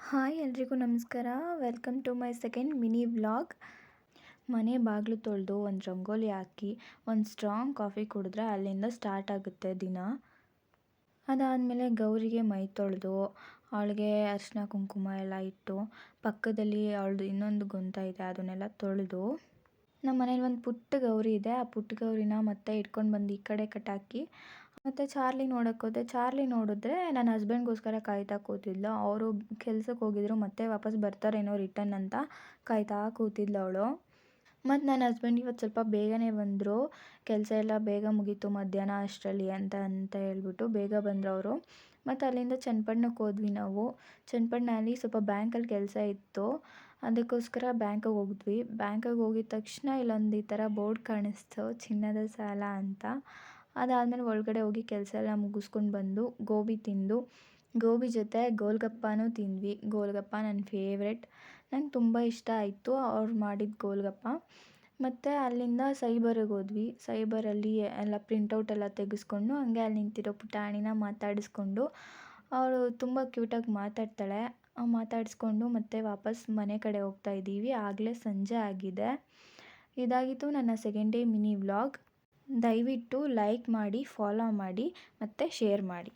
Hi ಎಲ್ರಿಗೂ ನಮಸ್ಕಾರ. Welcome to my second mini vlog. ಮನೆ ಬಾಗಿಲು ತೊಳೆದು ಒಂದು ರಂಗೋಲಿ ಹಾಕಿ ಒಂದು ಸ್ಟ್ರಾಂಗ್ ಕಾಫಿ ಕುಡಿದ್ರೆ ಅಲ್ಲಿಂದ ಸ್ಟಾರ್ಟ್ ಆಗುತ್ತೆ ದಿನ. ಅದಾದಮೇಲೆ ಗೌರಿಗೆ ಮೈ ತೊಳೆದು ಅವಳಿಗೆ ಅರಿಶಿನ ಕುಂಕುಮ ಎಲ್ಲ ಇಟ್ಟು ಪಕ್ಕದಲ್ಲಿ ಅವಳದು ಇನ್ನೊಂದು ಗೊಂತ ಇದೆ ಅದನ್ನೆಲ್ಲ ತೊಳೆದು ನಮ್ಮ ಮನೇಲಿ ಒಂದು ಪುಟ್ಟ ಗೌರಿ ಇದೆ. ಆ ಪುಟ್ಟ ಗೌರಿನ ಮತ್ತೆ ಇಟ್ಕೊಂಡು ಬಂದು ಈ ಕಡೆ ಕಟ್ಟಾಕಿ ಮತ್ತು ಚಾರ್ಲಿ ನೋಡೋಕ್ಕೆ ಹೋದೆ. ಚಾರ್ಲಿ ನೋಡಿದ್ರೆ ನನ್ನ ಹಸ್ಬೆಂಡ್ಗೋಸ್ಕರ ಕಾಯ್ತಾ ಕೂತಿದ್ಲು. ಅವರು ಕೆಲ್ಸಕ್ಕೆ ಹೋಗಿದ್ರು ಮತ್ತೆ ವಾಪಸ್ ಬರ್ತಾರೇನೋ ರಿಟರ್ನ್ ಅಂತ ಕಾಯ್ತಾ ಕೂತಿದ್ಲು ಅವಳು. ಮತ್ತು ನನ್ನ ಹಸ್ಬೆಂಡ್ ಇವತ್ತು ಸ್ವಲ್ಪ ಬೇಗನೆ ಬಂದರು. ಕೆಲಸ ಎಲ್ಲ ಬೇಗ ಮುಗೀತು ಮಧ್ಯಾಹ್ನ ಅಷ್ಟರಲ್ಲಿ ಅಂತ ಹೇಳ್ಬಿಟ್ಟು ಬೇಗ ಬಂದರು ಅವರು. ಮತ್ತು ಅಲ್ಲಿಂದ ಚನ್ನಪಟ್ಟಣಕ್ಕೆ ಹೋದ್ವಿ ನಾವು. ಚನ್ನಪಟ್ಟಣದಲ್ಲಿ ಸ್ವಲ್ಪ ಬ್ಯಾಂಕಲ್ಲಿ ಕೆಲಸ ಇತ್ತು, ಅದಕ್ಕೋಸ್ಕರ ಬ್ಯಾಂಕಿಗೆ ಹೋಗಿದ್ವಿ. ಬ್ಯಾಂಕಿಗೆ ಹೋಗಿದ ತಕ್ಷಣ ಇಲ್ಲೊಂದು ಈ ಥರ ಬೋರ್ಡ್ ಕಾಣಿಸ್ತು, ಚಿನ್ನದ ಸಾಲ ಅಂತ. ಅದಾದಮೇಲೆ ಒಳಗಡೆ ಹೋಗಿ ಕೆಲಸ ಎಲ್ಲ ಮುಗಿಸ್ಕೊಂಡು ಬಂದು ಗೋಬಿ ತಿಂದು, ಗೋಬಿ ಜೊತೆ ಗೋಲ್ಗಪ್ಪನೂ ತಿಂದ್ವಿ. ಗೋಲ್ಗಪ್ಪ ನನ್ನ ಫೇವ್ರೆಟ್, ನಂಗೆ ತುಂಬ ಇಷ್ಟ ಆಯಿತು ಅವ್ರು ಮಾಡಿದ ಗೋಲ್ಗಪ್ಪ. ಮತ್ತು ಅಲ್ಲಿಂದ ಸೈಬರಿಗೆ ಹೋದ್ವಿ. ಸೈಬರಲ್ಲಿ ಎಲ್ಲ ಪ್ರಿಂಟೌಟ್ ಎಲ್ಲ ತೆಗೆಸ್ಕೊಂಡು ಹಂಗೆ ಅಲ್ಲಿ ನಿಂತಿರೋ ಪುಟಾಣಿನ ಮಾತಾಡಿಸ್ಕೊಂಡು, ಅವಳು ತುಂಬ ಕ್ಯೂಟಾಗಿ ಮಾತಾಡ್ತಾಳೆ, ಮಾತಾಡಿಸ್ಕೊಂಡು ಮತ್ತೆ ವಾಪಸ್ ಮನೆ ಕಡೆ ಹೋಗ್ತಾ ಇದ್ದೀವಿ. ಆಗಲೇ ಸಂಜೆ ಆಗಿದೆ. ಇದಾಗಿತ್ತು ನನ್ನ ಸೆಕೆಂಡ್ ಡೇ ಮಿನಿ ವ್ಲಾಗ್. ದಯವಿಟ್ಟು ಲೈಕ್ ಮಾಡಿ, ಫಾಲೋ ಮಾಡಿ ಮತ್ತು ಶೇರ್ ಮಾಡಿ.